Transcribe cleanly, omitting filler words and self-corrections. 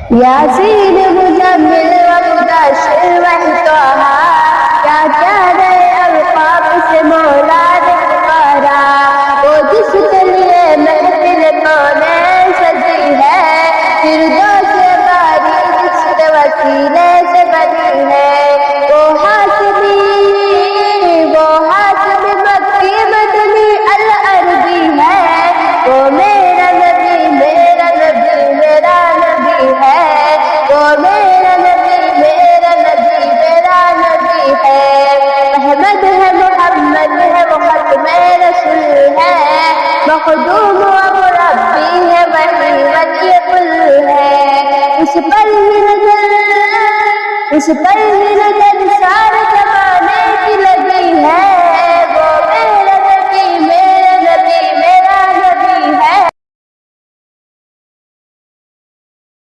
यासीन मुजम्मिल व मुदश्शिर वही तोहा, क्या क्या नए अल्काब से मौला ने पुकारा। वो जिसके लिए महफिल कौने सजी है, फिरदौस से बारी जिसके वसीले से बनी है। वो हाशमी मक्की मदनी अल अरबी है, वो मेरा नबी मेरा नबी मेरा नबी है, वो मेरा नबी मेरा नबी मेरा नबी है। अहमद है मोहम्मद है वो खत्मे रसूल है, मखदूम व मुरब्बी है वही वली कुल है। इस पर ही नजर